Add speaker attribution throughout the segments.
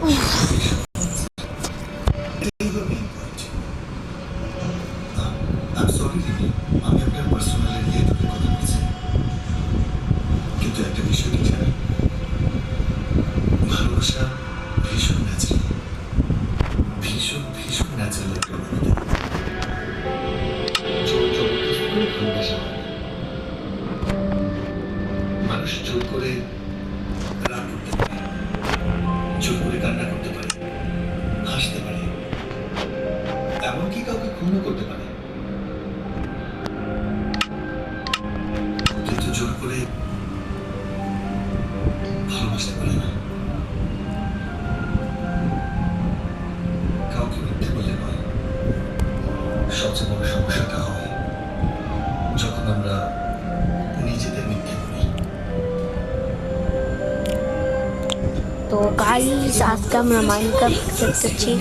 Speaker 1: আমি আপনার পার্সোনাল এরিয়ায় ঢুকে কথা বলছি, কিন্তু একটা বিষয় কি জানেন, ভালোবাসা ভীষণ ন্যাচারাল, ভীষণ ভীষণ ন্যাচারাল একটা অনুভূতি। জোর জবরদস্ত করে ভালোবাসা হয় না। মানুষ জোর করে রাগ করতে পারে, জোর করে কান্না করতে পারে, হাসতে পারে, এমনকি কাউকে খুনও করতে পারে, কিন্তু জোর করে ভালোবাসতে পারে না। কাউকে মিথ্যে বলে নয়, সবচেয়ে বড় সমস্যাটা হয় যখন আমরা নিজেদের মিথ্যে বলি।
Speaker 2: তো গাইস, আজকে আমরা মাইনক্রাফট খেলতেছি।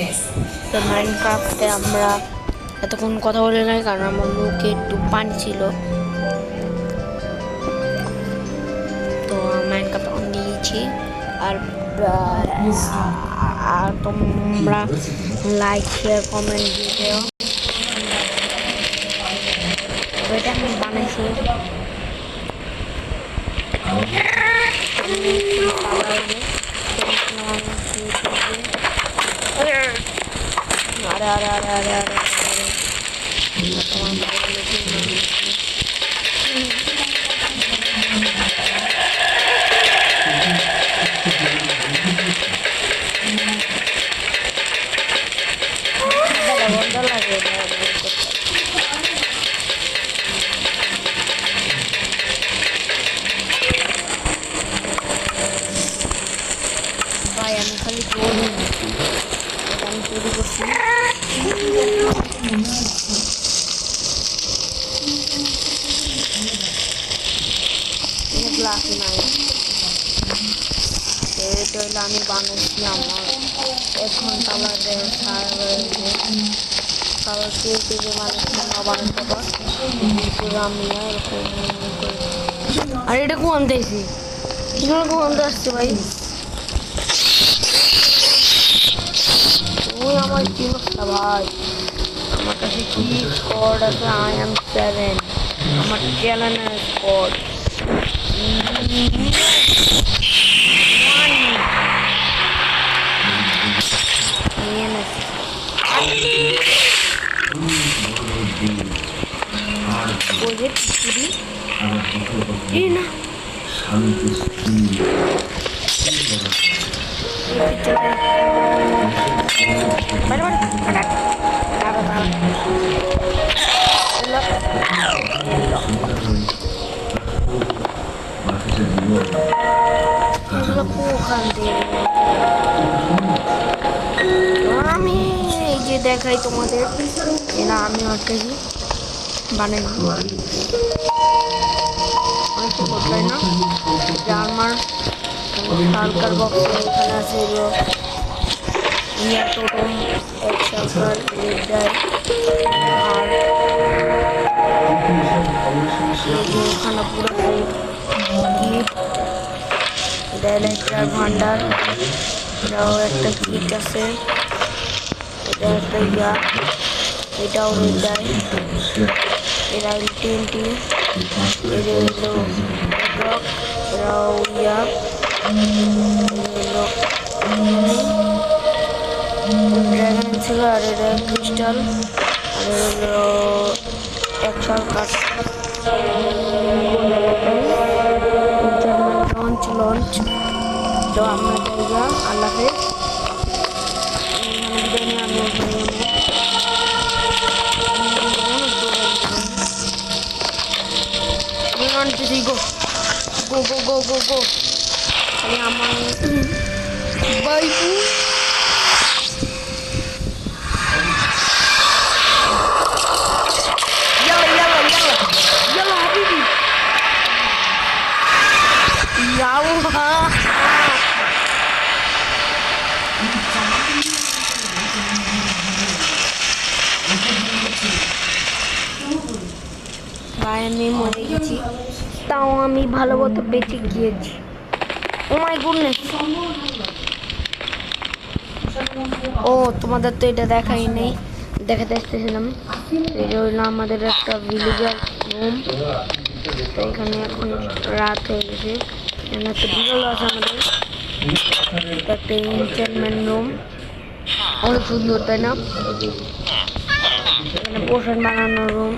Speaker 2: তো মাইনক্রাফটে আমরা এতক্ষণ কথা বলে নাই, কারণ আমার মুখে একটু পানি ছিল। তো মাইনক্রাফট অন দিয়েছি। আর তোমরা লাইক শেয়ার কমেন্ট দিও। এটা আমি বানাইছি। ভাই আমি খালি চোরি করছি। গ্লাস নাই, এটা হলো আমি বানাচ্ছি। আমার 1 ঘন্টা লাগে কারণ কেউ বানাচ্ছি না বানাতে পারছি আমি। আর এটা কোন দেখছি কোন আসছে ভাই, তুমি আমার চিনস না ভাই। আমার কাছে কি স্কোয়াড আছে, I am 7, আমার চ্যালেঞ্জের স্কোয়াড। আমি এই যে দেখাই তোমাদের, এরা আমি অটকাছি বানাই কোথায় না যে আমার হালকার বক্স এখানে আছে টোটম এক সরকার আর ওখানে পুরো ডাইলেক্টার ভান্ডার, এটাও একটা কিট আছে, এটা একটা ইয়া, এটাও দেয়, এরা TNT, এর হলো ব্লক, এরাও ইয়া, হলো ড্রাগন ছিল, আর এটা ক্রিস্টাল, আর হলো একশাল কাঠ। লঞ্চ তো আমরা জায়গা আল্লাহ হাফেজ। আমি গো গো গো গো গো গো খালি আমার বাইকু ভাই আমি মরে গেছি, তাও আমি ভালো মতো বেঁচে গিয়েছি। ও মাই গুডনেস, ও তোমাদের তো এটা দেখাই নেই, দেখাতে আসতেছিলাম। এটা হইলো আমাদের একটা ভিলেজার রুম। তো এখানে এখন রাত হয়ে গেছে, এখানে একটা বিড়াল আছে আমাদের। এটা একটা এনচেন্টমেন্ট রুম, অনেক সুন্দর তাই না? এখানে পোষণ বানানোর রুম,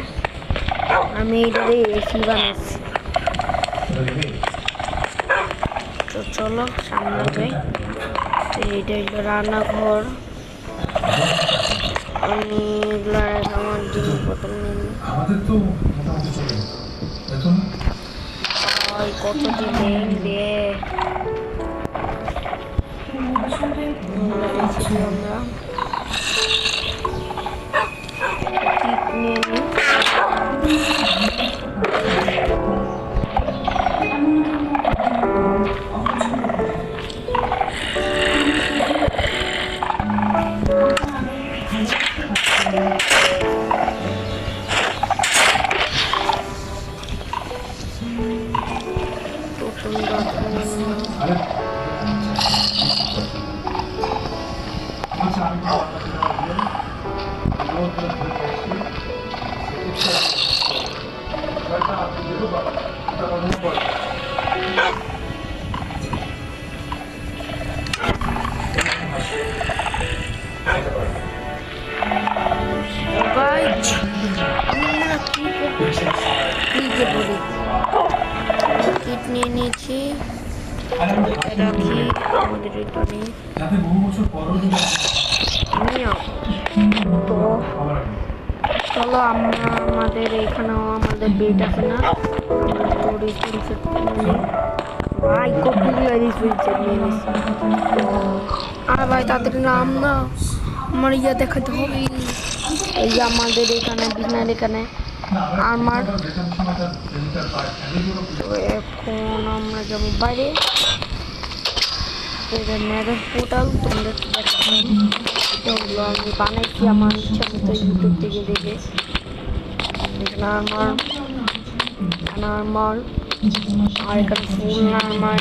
Speaker 2: আমি এটারে এসি বানাচ্ছি। তো চলো সামনে যাই। তো এইটা হইলো রান্নাঘর, আমি এগুলা আমার জিনিসপত্র নিই। কত যে ব্যাংক দে আমরা নিয়ে নিই। কিট নিয়ে নিয়েছি, রাখি আমাদের এখানে। তো চলো আমরা আমাদের এখানেও আমাদের বেড আছে না, তো রিসেট ভাই কতগুলো রিসেট নিয়ে নিচ্ছি। আর ভাই তাদের নাম না আমার ইয়া দেখাতে হবে। এই যে আমাদের এখানে বিছনার এখানে আমার। তো এখন আমরা যাবো বাইরে, মেঘের পোর্টাল তোমাদের দেখালাম। এটা হলো আমি বানাইছি আমার ইচ্ছা মতো ইউটিউব থেকে দেখে। এখানে আমার আর এখানে ফুল নার্মার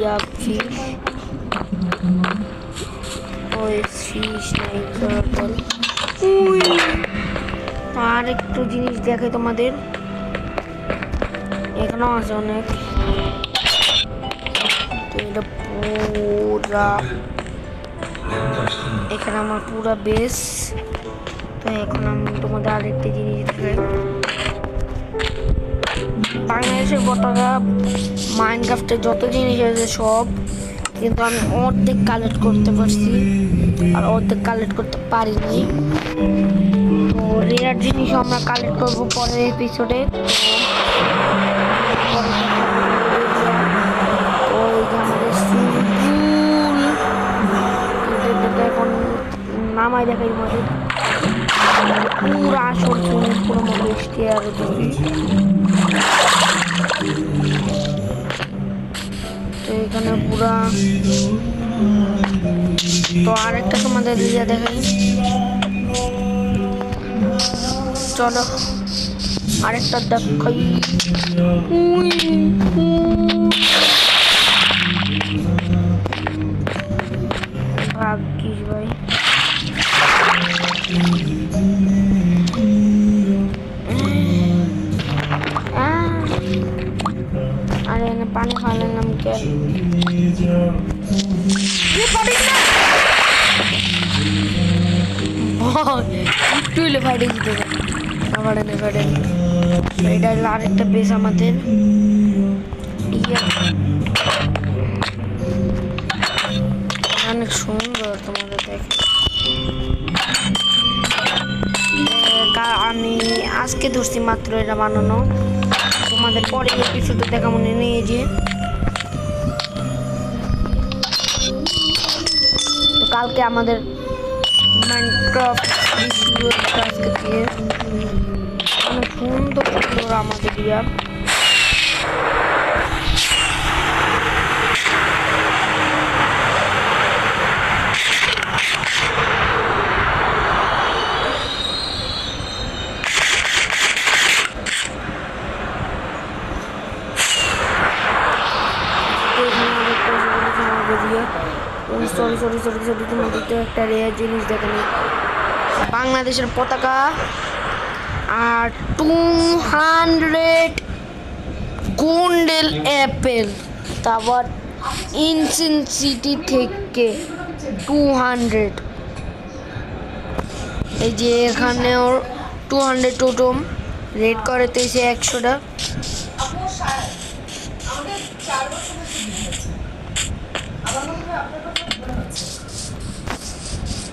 Speaker 2: ইয়া ফিশ, ওই ফিশ নাই বল। আর একটু জিনিস দেখে তোমাদের, এখানেও আছে অনেক। এটা পুরা, এখানে আমার পুরা বেস। তো এখন আমি তোমাদের আরেকটি জিনিস দেখাই। বাংলাদেশের পতাকা মাইনক্রাফটের যত জিনিস আছে সব, কিন্তু আমি অর্ধেক কালেক্ট করতে পারছি আর অর্ধেক কালেক্ট করতে পারিনি। তো রেয়ার জিনিস আমরা কালেক্ট করবো পরের এপিসোডে। এখন নামাই দেখাই আমাদের পুরো আসল সুইমিং পুরো মতো স্টেয়ার। তো এখানে পুরা, তো আরেকটা তোমাদের ইয়ে দেখাই, চলো আরেকটা দেখাই। ভাগ্যিস ভাই আরে এনে পানি ফালালাম কেন? একটু হলে ফাইটে যেতে ফাটে। এটা হলো আরেকটা বেশ আমাদের অনেক সুন্দর তোমাদের দেখে। আমি আজকে ধরছি মাত্র এটা বানানো, তোমাদের পরে এপিসোডে দেখা মনে নিয়ে যে। তো কালকে আমাদের মাইনক্রাফট আজকে দিয়ে অনেক সুন্দর সুন্দর আমাদের ইয়া। সরি সরি সরি সরি তোমাদের তো একটা রেয়ার জিনিস দেখেন, বাংলাদেশের পতাকা আর 200 গোল্ডেন অ্যাপেল, তারপর ইনসিন সিটি থেকে 200। এই যে এখানেও 200 টোটম রেড করে তো এসে 100টা।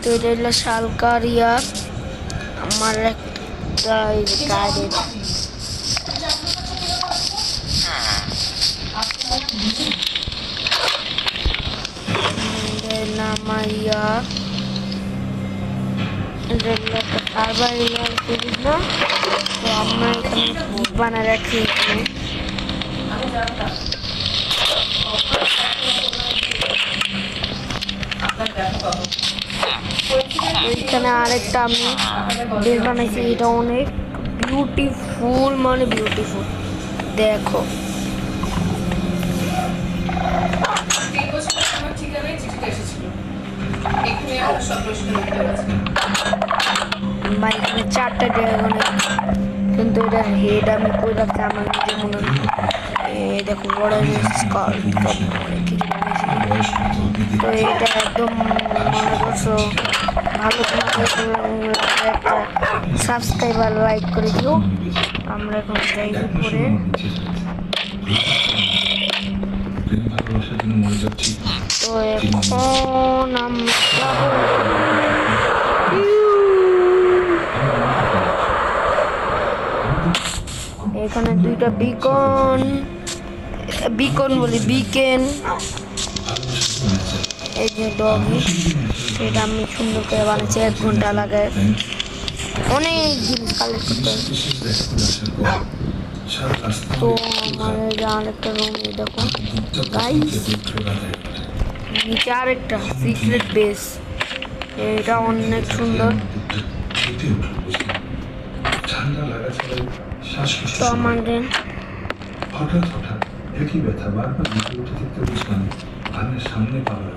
Speaker 2: তো এটা হলো শালকারিয়া, আমার একটা গাড়ি নামাইয়া, এটা হলো একটা সার্ভার সিরিজ না, তো আমরা এখানে বানায় রাখছি এখানে। এখানে আরেকটা আমি বেশ বানাইছি, এটা অনেক বিউটিফুল, মানে বিউটিফুল। দেখো বা এখানে 4টা ড্রাগন, কিন্তু এটার হেড আমি কই রাখছি আমার নিজে মনে হয়। দেখো বড় স্কাল তো এটা একদম মনে করছো ভালো, একটা সাবস্ক্রাইবার লাইক করে দিও। আমরা এখন যাই উপরে, তো এখন আমরা এখানে 2টা বিকন বলি বিকেন, এই যে ডগি, এটা আমি সুন্দর করে বানিয়েছি, 1 ঘন্টা লাগে, অনেক জিনিস কালেক্ট করতে হবে। তো আমাদের আরেকটা রুম, দেখো গাইস, নিচে আরেকটা সিক্রেট বেস, এটা অনেক সুন্দর। তো আমাদের
Speaker 1: হঠাৎ হঠাৎ একই ব্যথা বারবার উঠে থাকতে বুঝলাম আমার সামনে পাওয়া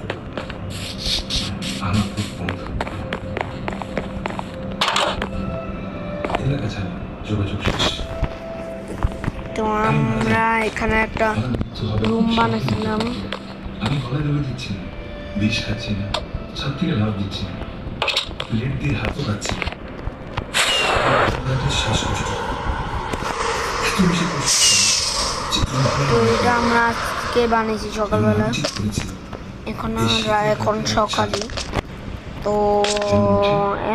Speaker 1: আমার খুব বন্ধ এলাকা ছাড়া যোগাযোগ শেষ।
Speaker 2: তো আমরা এখানে একটা রুম বানাচ্ছিলাম,
Speaker 1: আমি গলায় দড়ি দিচ্ছি না, বিষ খাচ্ছি না, সব থেকে লাভ দিচ্ছি না, প্লেট দিয়ে হাতও খাচ্ছি না, শ্বাসকষ্ট এত বেশি কষ্ট।
Speaker 2: তো এটা আমরা আজকে বানিয়েছি সকালবেলা, এখন সকালে, তো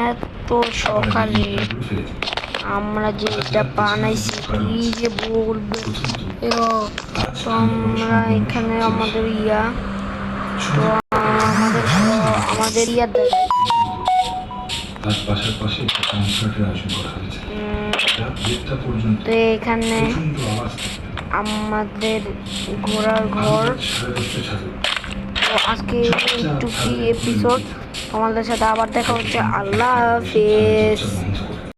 Speaker 2: এত সকালে আমরা যে এটা বানাইছি কি যে বলবো। তো আমরা এখানে আমাদের তো আমাদের দেখাই, তো এখানে আমাদের ঘোড়ার ঘর। তো আজকে একটু কি এপিসোড, তোমাদের সাথে আবার দেখা হচ্ছে। আল্লাহ হাফেজ।